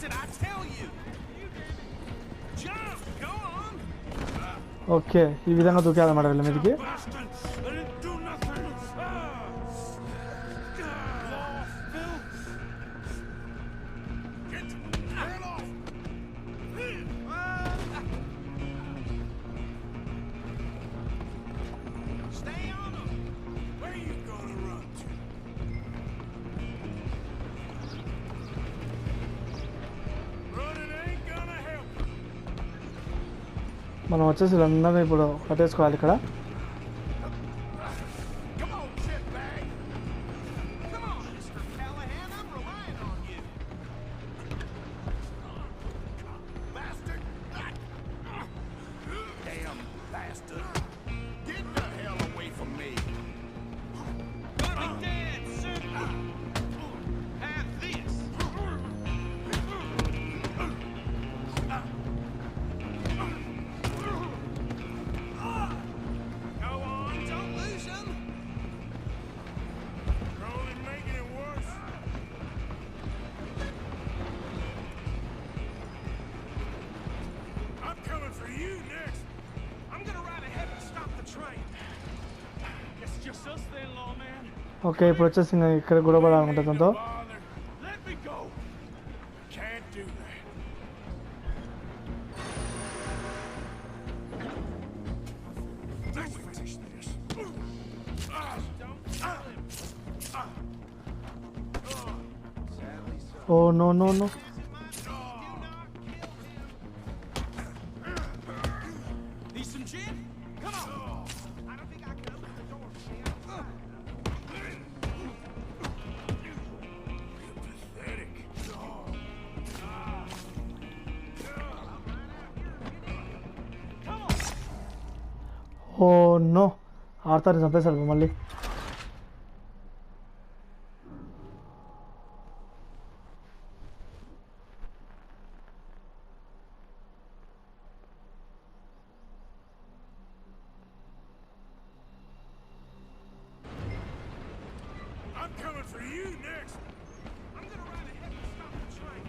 did I tell you? Jump! Go on! Okay ఈ విధంగా దూకాలన్నమాట వీళ్ళ మీదకి. Bastard! I didn't do nothing! Get head off! Stay on him! Where are you gonna run to? Running ain't gonna help. మనం వచ్చేసి వీళ్ళందరినీ ఇప్పుడు పట్టేసుకోవాలి ఇక్కడ. Come on, shitbag! Come on, Mr. Callahan, I'm relying on you. Bastard! Damn bastard! Get the hell away from me! Gonna be dead soon! Have this! Go on, don't lose him! You're only making it worse. I'm coming for you next. I'm gonna ride ahead and stop the train. It's just us then, lawman. Okay ఇప్పుడు వచ్చేసి ఇంకా ఇక్కడ గొడవ పడాలనుకుంటా తనతో. Bother. Let me go. Can't do that. Let's finish this. Don't kill him. Oh no no no. Need some gin? Come on. I don't think I can open the door from the outside. Pathetic. Come on. Oh no ఆడతారు చంపేశారు మళ్ళీ. I'm coming for you next. I'm gonna ride ahead and stop the train.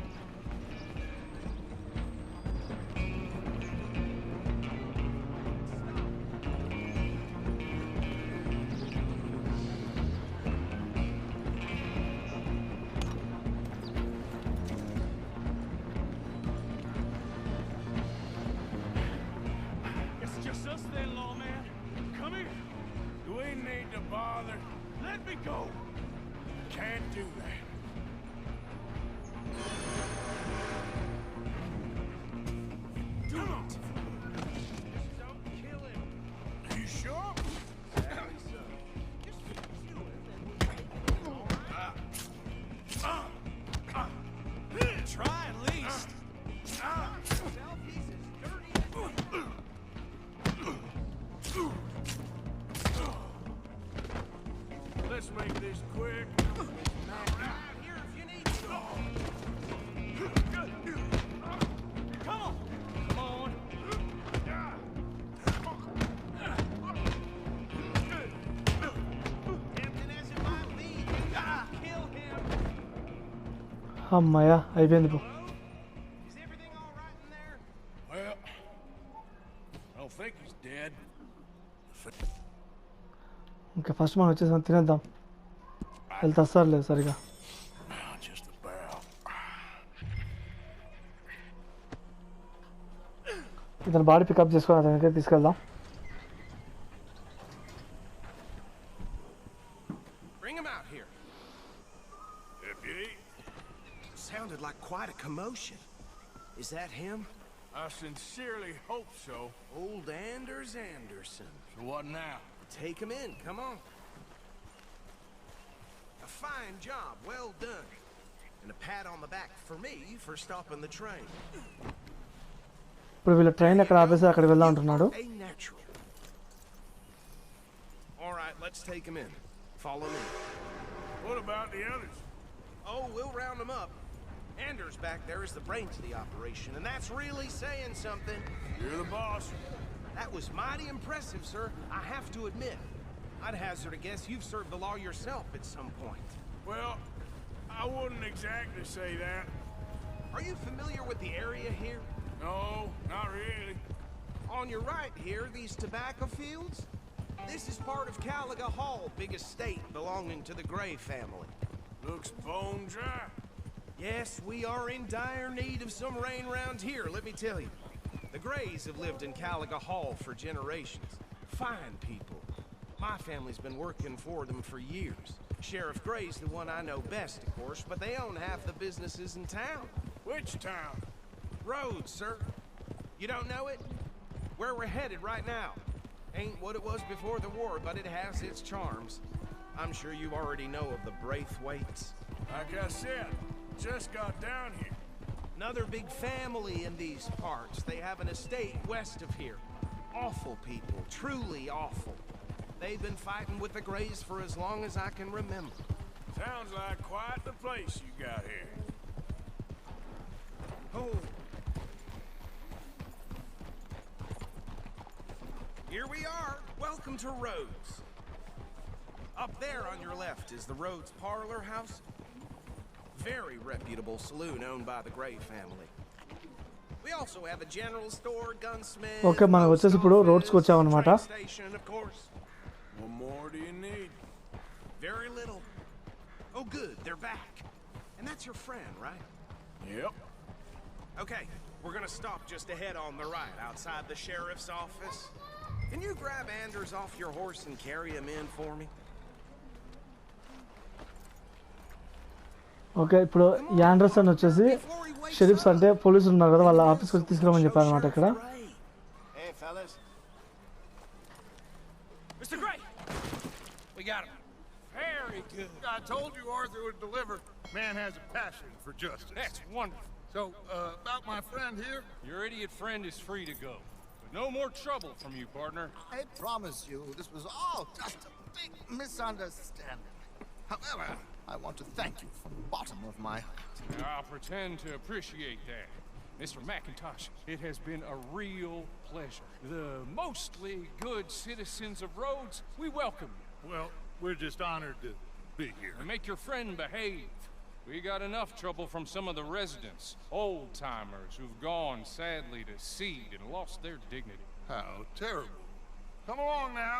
It's just us then, lawman. Come here. You ain't need to bother. Let me go. Can't do that. Do it. Don't kill him. Are you sure? Sadly so. Just kill him and we'll try at least. Himself, he's as dirty as Let's make this quick. Out here if you need to. Come on. Come on. Tempting as it might be, you gotta kill him. అమ్మాయ్యా అయిపోయింది ఇప్పుడు. Is everything all right in there? Well, I don't think he's dead. ఇంకా first మనం వచ్చేసి తినేద్దాం. వెళ్తే వస్తారు లేదు సరిగా. Just about. ఇతను బాడీ పికప్ చేసుకొని అతనికి తీసుకెళ్దాం. Bring him out here. Deputy, Sounded like quite a commotion. Is that him? I sincerely hope so. Old Anders Anderson. So what now? Take him in, come on. A fine job, well done. And a pat on the back for me for stopping the train. ఇప్పుడు వీళ్ళ train ఎక్కడ ఆపేసి అక్కడికి వెళ్దాం అంటున్నాడు. A natural. All right, let's take him in. Follow me. What about the others? Oh, we'll round them up. Anders back there is the brains of the operation, and that's really saying something. You're the boss. That was mighty impressive, sir. I have to admit. I'd hazard a guess you've served the law yourself at some point. Well, I wouldn't exactly say that. Are you familiar with the area here? No, not really. On your right here, these tobacco fields? This is part of Caliga Hall, big estate belonging to the Gray family. Looks bone dry. Yes, we are in dire need of some rain around here, let me tell you. The Grays have lived in Caliga Hall for generations. Fine people. My family's been working for them for years. Sheriff Gray's the one I know best, of course, but they own half the businesses in town. Which town? Rhodes, sir. You don't know it? Where we're headed right now. Ain't what it was before the war, but it has its charms. I'm sure you already know of the Braithwaites. Like I said, just got down here. Another big family in these parts. They have an estate west of here. Awful people, truly awful. They've been fighting with the Grays for as long as I can remember. Sounds like quite the place you got here. Oh. Here we are. Welcome to Rhodes. Up there on your left is the Rhodes Parlor House. Very reputable saloon owned by the Gray family. We also have a general store, gunsmith, okay మనం వచ్చేసి ఇప్పుడు రోడ్స్కి వచ్చామన్నమాట. train station, of course. What more do you need? Very little. Oh, good, they're back. And that's your friend, right? Yep. Okay, we're gonna stop just ahead on the right, outside the sheriff's office. Can you grab Anders off your horse and carry him in for me? Okay ఇప్పుడు ఈ Anderson వచ్చేసి sheriff's అంటే పోలీసులు ఉన్నారు కదా వాళ్ళ ఆఫీస్కి వచ్చి తీసుకురామని చెప్పారు అనమాట ఇక్కడ. Hey, fellas. Mr. Gray! We got him. Very good. I told you Arthur would deliver. Man has a passion for justice. That's wonderful. So, about my friend here, Your idiot friend is free to go. But no more trouble from you, partner. I promise you this was all just a big misunderstanding. However, I want to thank you from the bottom of my heart. I'll pretend to appreciate that. Mr. McIntosh, it has been a real pleasure. The mostly good citizens of Rhodes, we welcome you. well, we're just honored to be here. And make your friend behave. We got enough trouble from some of the residents, old-timers who've gone sadly to seed and lost their dignity. How terrible. Come along now.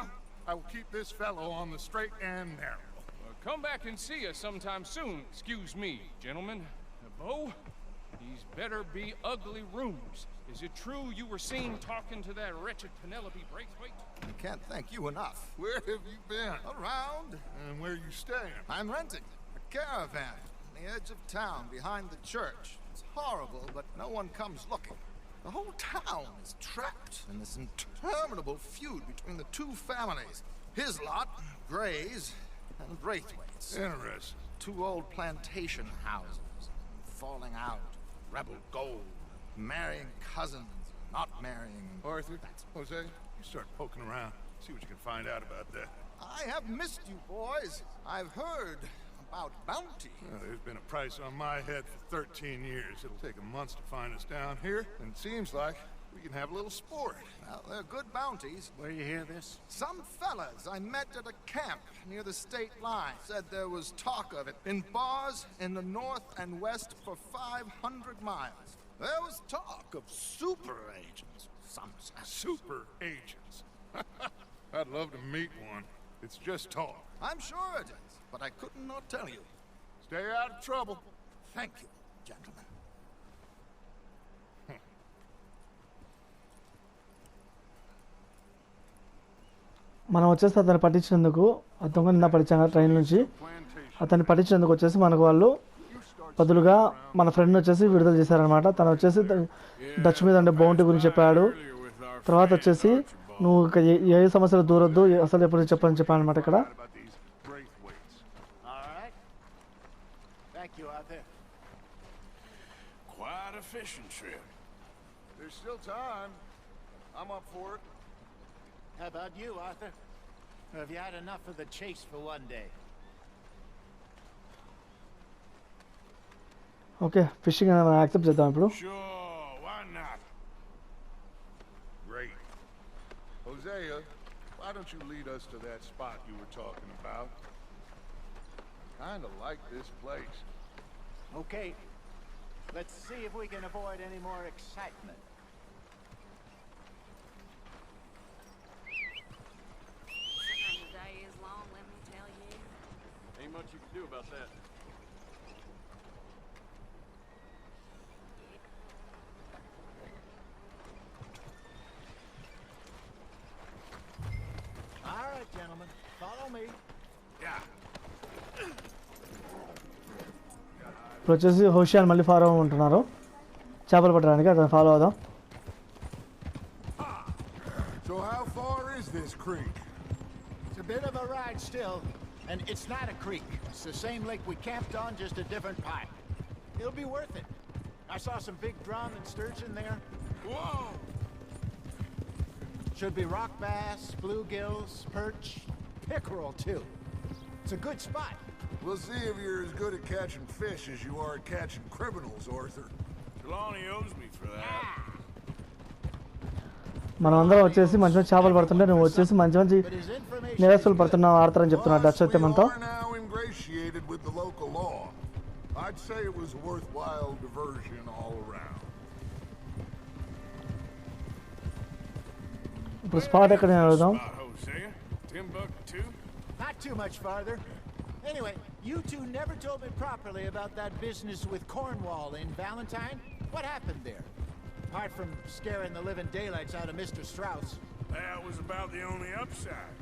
I will keep this fellow on the straight and narrow. Come back and see us sometime soon. Excuse me, gentlemen. Bo, these better be ugly rooms. Is it true you were seen talking to that wretched Penelope Braithwaite? I can't thank you enough. Where have you been? Around, And where you staying? I'm renting a caravan on the edge of town behind the church. It's horrible, but no one comes looking. The whole town is trapped in this interminable feud between the two families. His lot, Grays, and Braithwaite's. Interesting. Two old plantation houses, falling out, rebel gold, marrying cousins, not marrying. Arthur, Jose, you start poking around. See what you can find out about that. I have missed you, boys. I've heard about bounty. Well, there's been a price on my head for 13 years. It'll take 'em months to find us down here, and it seems like we can have a little sport. Well, they're good bounties. Where you hear this? Some fellas I met at a camp near the state line said there was talk of it in bars in the north and west for 500 miles. There was talk of super agents, some said. Super agents. I'd love to meet one. It's just talk. I'm sure it is, but I could not tell you. Stay out of trouble. Thank you, gentlemen. మనం వచ్చేసి అతన్ని పట్టించినందుకు ఆ దొంగ నిన్న పట్టించాం train నుంచి అతన్ని పట్టించినందుకు వచ్చేసి మనకు వాళ్ళు బదులుగా మన ఫ్రెండ్ వచ్చేసి విడుదల చేశారనమాట. తను వచ్చేసి డచ్ మీద అంటే బౌంటీ గురించి చెప్పాడు. తర్వాత వచ్చేసి నువ్వు ఏ సమస్యలు దూరొద్దు అసలు ఎప్పుడు చెప్పని చెప్పాను అనమాట ఇక్కడ. All right. Thank you, Arthur. Quite a fishing trip. There's still time. I'm up for it. How about you, Arthur? Or have you had enough of the chase for one day? Okay fishing accept చేద్దాం ఇప్పుడు. Sure, why not? Great. Hosea, why don't you lead us to that spot you were talking about? Kinda like this place. Okay. Let's see if we can avoid any more excitement. The day is long, let me tell you. Ain't much you can do about that. All right, gentlemen, follow me. ఇప్పుడు వచ్చేసి హోషియాన్ మళ్ళీ follow ఉంటున్నారు చేపలు పట్టడానికి. అతను follow అవుదాం. So how far is this creek? It's a bit of a ride still, and it's not a creek. It's the same lake we camped on, just a different pipe. It'll be worth it. I saw some big drum and sturgeon there. Whoa! Should be rock bass, bluegills, perch, pickerel too. It's a good spot. We'll see if you're as good at catching fish as you are at catching criminals, Arthur. Trelawney owes me for that. మనం అందరం వచ్చేసి మంచి మంచి చేపలు పడుతుంటే నువ్వు వచ్చేసి మంచి మంచి But his information నిరస్తులు is పడుతున్నావు ఆడతారని చెప్తున్నాడు Dutch Plus, we సత్యమంతో. are now ingratiated with the local law. I'd say it was a worthwhile diversion all around. ఇప్పుడు స్పాట్ ఎక్కడ అడుగుదాం. Spot, Hosea. Timbuktu. not too much farther. Anyway, you two never told me properly about that business with Cornwall in Valentine. What happened there? Apart from scaring the living daylights out of Mr. Strauss. That was about the only upside.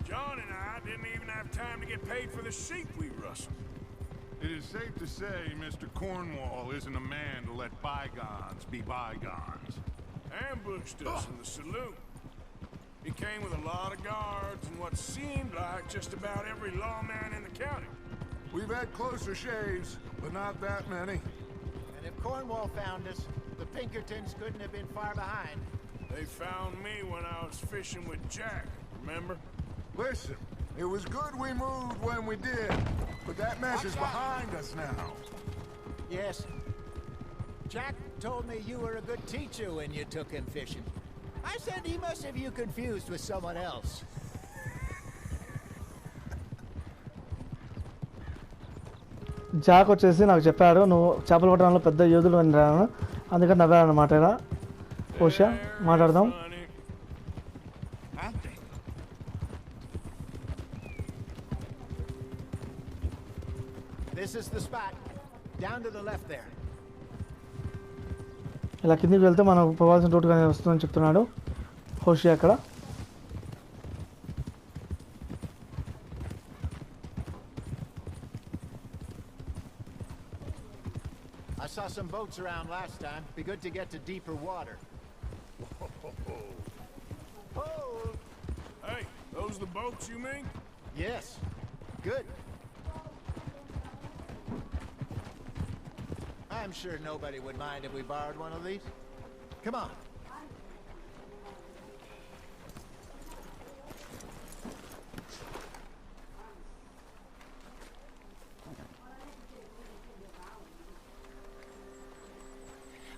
John and I didn't even have time to get paid for the sheep we rustled. It is safe to say Mr. Cornwall isn't a man to let bygones be bygones. Ambushed us in the saloon. He came with a lot of guards and what seemed like just about every lawman in the county. We've had closer shaves, but not that many. And if Cornwall found us, the Pinkertons couldn't have been far behind. They found me when I was fishing with Jack, remember? Listen, it was good we moved when we did, but that mess is behind us now. Yes. Jack told me you were a good teacher when you took him fishing. I said he must have you confused with someone else. Jack వచ్చేసి నాకు చెప్పాడు నువ్వు చేపలు పట్టడంలో పెద్ద యోధులు అని రాను, అందుకని నవ్వాడు అనమాట. ఇలా హోషియా మాట్లాడదాం. Funny. Huh? This is the spot. Down to the left there. ఇలా కిందికి వెళ్తే మనం పోవాల్సిన రూట్గానే వస్తుందని చెప్తున్నాడు హోషియా అక్కడ. I saw some boats around last time. Be good to get to deeper water. Oh, Hey, those the boats you mean? yes. Good. I'm sure nobody would mind if we borrowed one of these. Come on.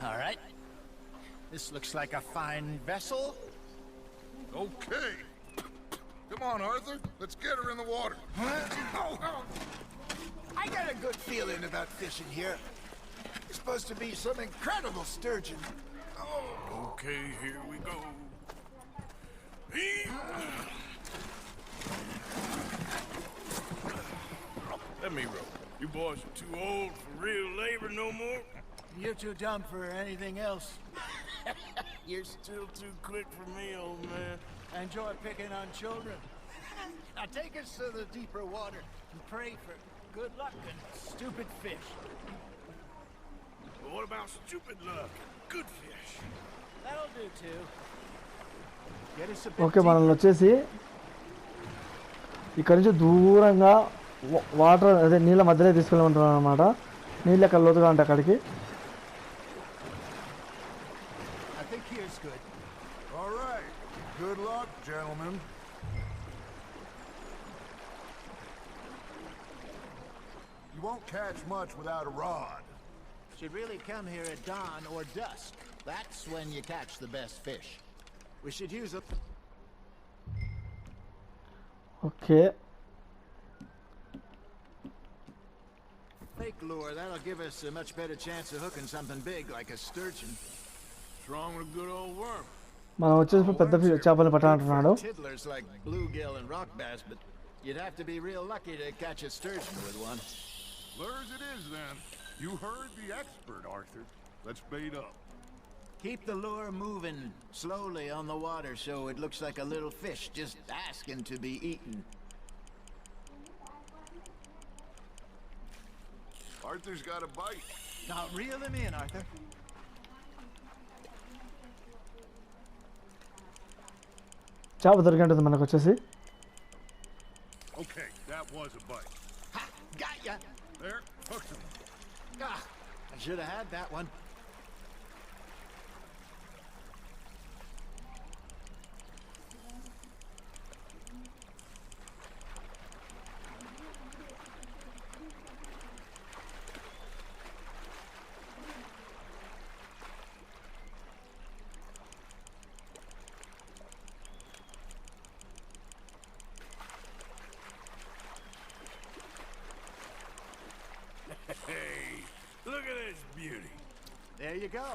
All right. This looks like a fine vessel. Okay. Come on, Arthur. Let's get her in the water. I got a good feeling about fishing here. It's supposed to be some incredible sturgeon. Oh, Okay, here we go. Let me row. You boys are too old for real labor no more. You're too dumb for anything else. You're still too quick for me, old man. Enjoy picking on children. Now take us to the deeper water and pray for good luck and stupid fish. But what about stupid luck? Good fish. That'll do too. Get us a bit okay, మనల్ని వచ్చేసి ఇక్కడ నుంచి దూరంగా water అదే నీళ్ళ మధ్యలో తీసుకెళ్ళమంటున్నాను అనమాట. నీళ్ళు ఎక్కడ లోతుగా ఉంటాయి అక్కడికి. I think here's good. All right. Good luck, gentlemen. You won't catch much without a rod. Should really come here at dawn or dusk. That's when you catch the best fish. We should use a... okay, fake lure. That'll give us a much better chance of hooking something big like a sturgeon. What's wrong with a good old worm? మనం వచ్చేసి పెద్ద చేపలు పట్టాలంటున్నాడు. Tiddlers like bluegill and rock bass, but you'd have to be real lucky to catch a sturgeon with one. Lures it is, then. You heard the expert, Arthur. Let's bait up. Keep the lure moving slowly on the water so it looks like a little fish just asking to be eaten. Arthur's got a bite. Now reel him in, Arthur. చేప దొరికింటుంది మనకు వచ్చేసి. Okay, that was a bite. Ha! Got ya! There, hooked him. Ah, I should have had that one. Hey, look at this beauty. There you go.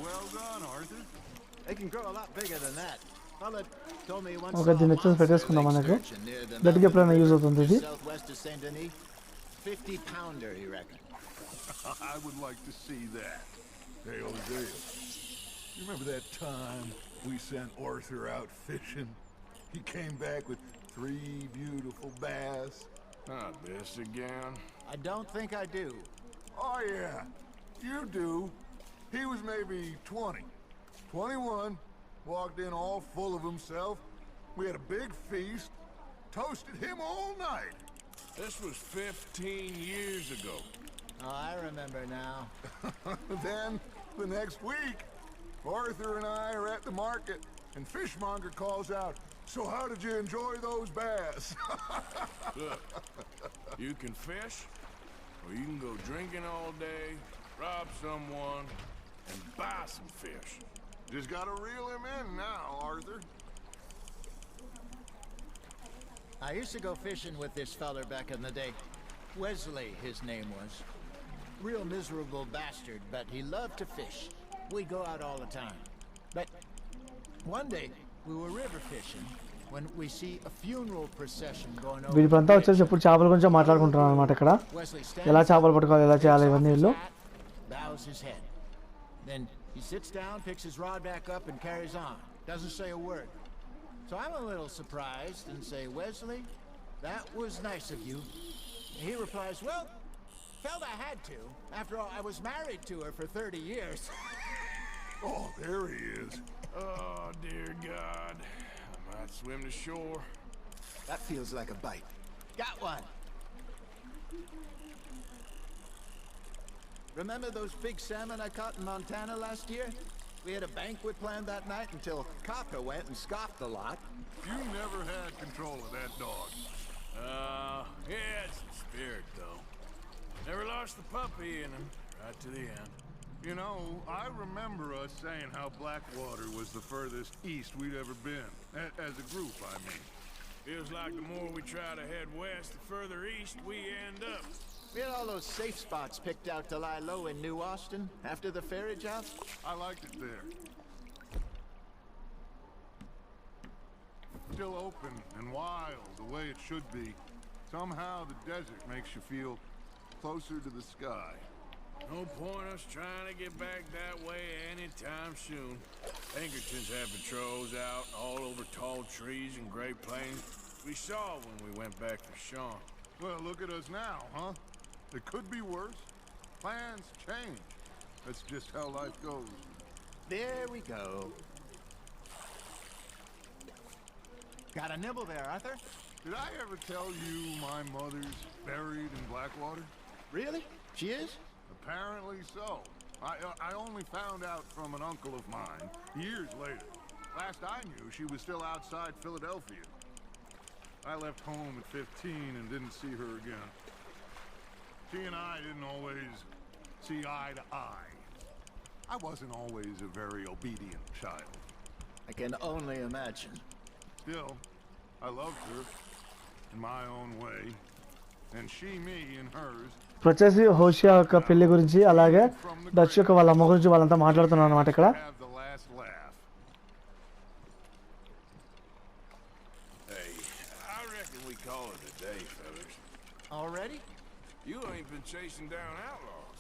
Well done, Arthur. They can grow a lot bigger than that. Fella told me once. Okay, దీన్ని వచ్చేసి పెట్టేసుకుందాం మనకు. గట్టిగా ఎప్పుడైనా use అవుతుంది ఇది. Southwest of Saint Denis, 50 pounder, he reckoned. I would like to see that. Hey, old Dale. You remember that time we sent Arthur out fishing? He came back with 3 beautiful bass. Not this again. I don't think I do. Oh, yeah. You do. He was maybe 20. 21. Walked in all full of himself. We had a big feast. Toasted him all night. This was 15 years ago. Oh, I remember now. Then, the next week, Arthur and I are at the market, and Fishmonger calls out, "So how did you enjoy those bass?" Look, you can fish, or you can go drinking all day, rob someone, and buy some fish. Just gotta reel him in now, Arthur. I used to go fishing with this feller back in the day. Wesley, his name was. Real miserable bastard, but he loved to fish. We go out all the time. But one day, we were river fishing when we see a funeral procession going over. వీళ్ళంతా వచ్చేసి ఇప్పుడు చేపల గురించి మాట్లాడుకుంటున్నారు అన్నమాట ఇక్కడ. ఎలా చేపలు పట్టుకోవాలి, ఎలా చేయాలి ఇవన్నీ వీళ్ళు. Bows his head. Then he sits down, picks his rod back up, and carries on. Doesn't say a word. So I'm a little surprised and say, "Wesley, that was nice of you." And he replies, "Well, felt I had to. After all, I was married to her for 30 years." Oh, there he is. Oh, dear God. I might swim to shore. That feels like a bite. Got one. Remember those big salmon I caught in Montana last year? We had a banquet planned that night until Kaka went and scoffed a lot. You never had control of that dog. He had some spirit, though. Never lost the puppy in him, right to the end. You know, I remember us saying how Blackwater was the furthest east we'd ever been. As a group, I mean. Feels like the more we try to head west, the further east we end up. We had all those safe spots picked out to lie low in New Austin after the ferry job. I liked it there. Still open and wild the way it should be. Somehow the desert makes you feel closer to the sky. No point us trying to get back that way anytime soon. Pinkertons have patrols out all over tall trees and Great Plains. We saw when we went back to Sean. Well, look at us now, huh? It could be worse. Plans change. That's just how life goes. There we go. Got a nibble there, Arthur? Did I ever tell you my mother's buried in Blackwater? Really? She is? Apparently so. I only found out from an uncle of mine years later. Last I knew, she was still outside Philadelphia. I left home at 15 and didn't see her again. She and I didn't always see eye to eye. I wasn't always a very obedient child. I can only imagine. Still, I loved her in my own way, and she me in hers. ఇప్పుడు వచ్చేసి హోషియా యొక్క పెళ్లి గురించి అలాగే Dutch యొక్క వాళ్ళ అమ్మ గురించి వాళ్ళంతా మాట్లాడుతున్నారు అనమాట ఇక్కడ. Have the last laugh. Hey, I reckon we call it a day, fellas. Already? You ain't been chasing down outlaws.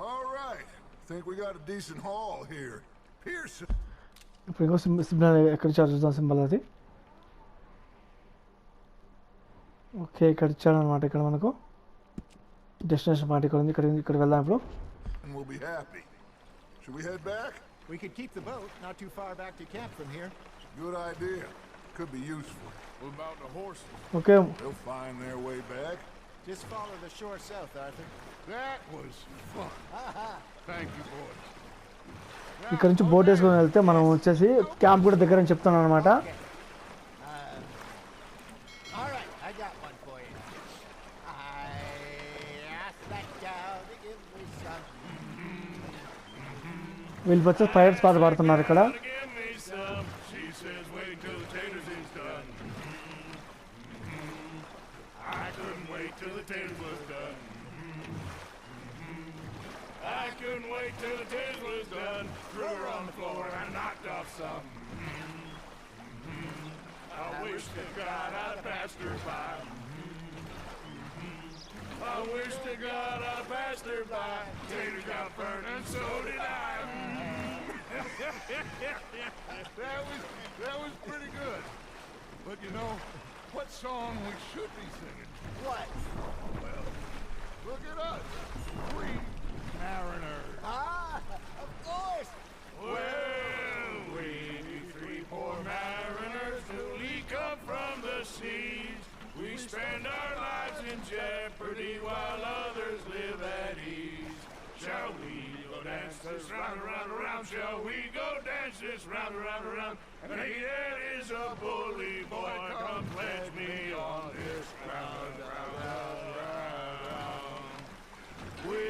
All right. Think we got a decent haul here. Pearson. ఇప్పుడు ఇంకో సింబల్ ఎక్కడ ఇచ్చారు చూద్దాం. Symbol అది okay ఇక్కడ ఇచ్చాడు అనమాట. ఇక్కడ మనకు డెస్టినేషన్ పార్టీ ఇక్కడ ఉంది. ఇక్కడికి వెళ్దాం ఇప్పుడు. And we'll be happy. Should we head back? We could keep the boat not too far back to camp from here. Good idea. Could be useful. What about the horses? Okay They'll find their way back. Just follow the shore south, Arthur. That was fun. Thank you, boys. ఇక్కడ నుంచి boat వేసుకొని వెళ్తే మనం వచ్చేసి camp కూడా దగ్గర అని చెప్తున్నాను అనమాట. All right, I got one for you. I asked that gal to give me some. వీళ్ళు వచ్చేసి పైరట్స్ పాట పాడుతున్నారు ఇక్కడ. Give me some. She says, wait till the taters is done. I couldn't wait till the taters was done. I couldn't wait till the taters was done. Threw her on the floor and I knocked off some. I wish to God I'd passed her by. I wish to God I'd passed her by. Taters got burned and so did I. That was pretty good. But you know, what song we should be singing? What? Well, look at us. Three mariners. Of course. Well, we three poor mariners newly come from the seas. We spend our lives in jeopardy while others live at ease. Shall we go dance this round, around, around? Shall we go dance this round, around, around? And he that is a bully boy, come pledge me on this ground, round, round, round. We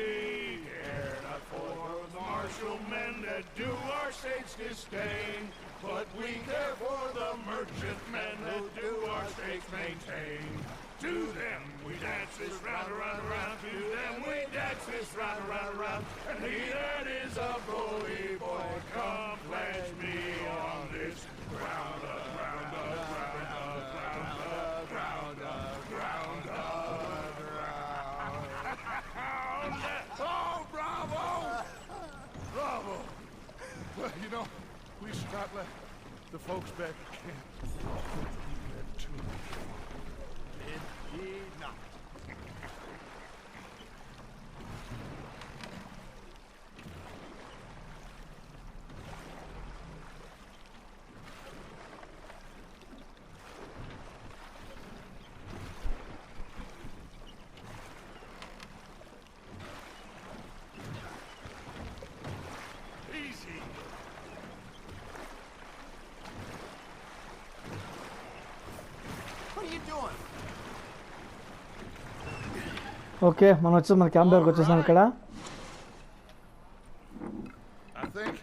care not for the martial men that do our state's disdain, but we care for the merchant men that do our state's maintain. To them we dance this round, around, around. To them we dance this round, around, around. And he that is a bully boy, come pledge me on this ground, ground, ground, ground, ground, ground, ground. Oh, bravo! Bravo! Well, you know, we should not let the folks back at camp eat that too much. Indeed not. Easy. What are you doing? Okay మనం వచ్చేసి మన camp దగ్గరకు వచ్చేసాం ఇక్కడ. I think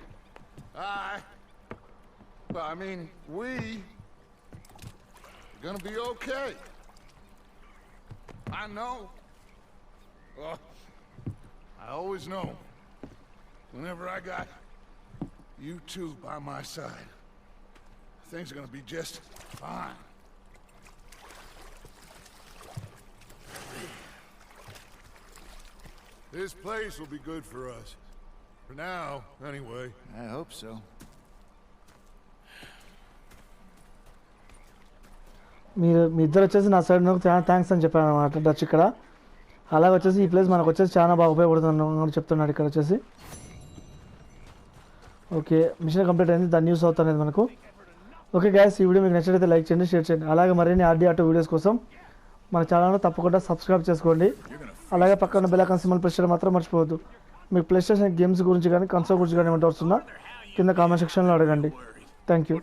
I mean, we gonna be okay. I know. I always know. Whenever I got you two by my side, things are gonna be just fine. This place will be good for us. For now, anyway. I hope so. మీ ఇద్దరు వచ్చేసి నా side నాకు చాలా thanks అని చెప్పాను అనమాట Dutch ఇక్కడ. అలాగే వచ్చేసి ఈ ప్లేస్ మనకు వచ్చేసి చాలా బాగా ఉపయోగపడుతుంది చెప్తున్నాడు ఇక్కడ వచ్చేసి. ఓకే మిషన్ కంప్లీట్ అయింది. దాని న్యూస్ అవుతుంది మనకు. ఓకే గ్యాస్, ఈ వీడియో మీకు నచ్చినట్లయితే లైక్ చేయండి, షేర్ చేయండి. అలాగే మరిన్ని ఆర్డీ ఆటో వీడియోస్ కోసం మన ఛానల్ను తప్పకుండా సబ్స్క్రైబ్ చేసుకోండి. అలాగే పక్కన బెల్ ఐకాన్ సింబల్ ప్రెస్ చేయడం మాత్రం మర్చిపోవద్దు. మీకు ప్లే స్టేషన్ గేమ్స్ గురించి కానీ కన్సోల్ గురించి కానీ ఏమంటే వస్తుందా కింద కామెంట్ సెక్షన్లో అడగండి. Thank you.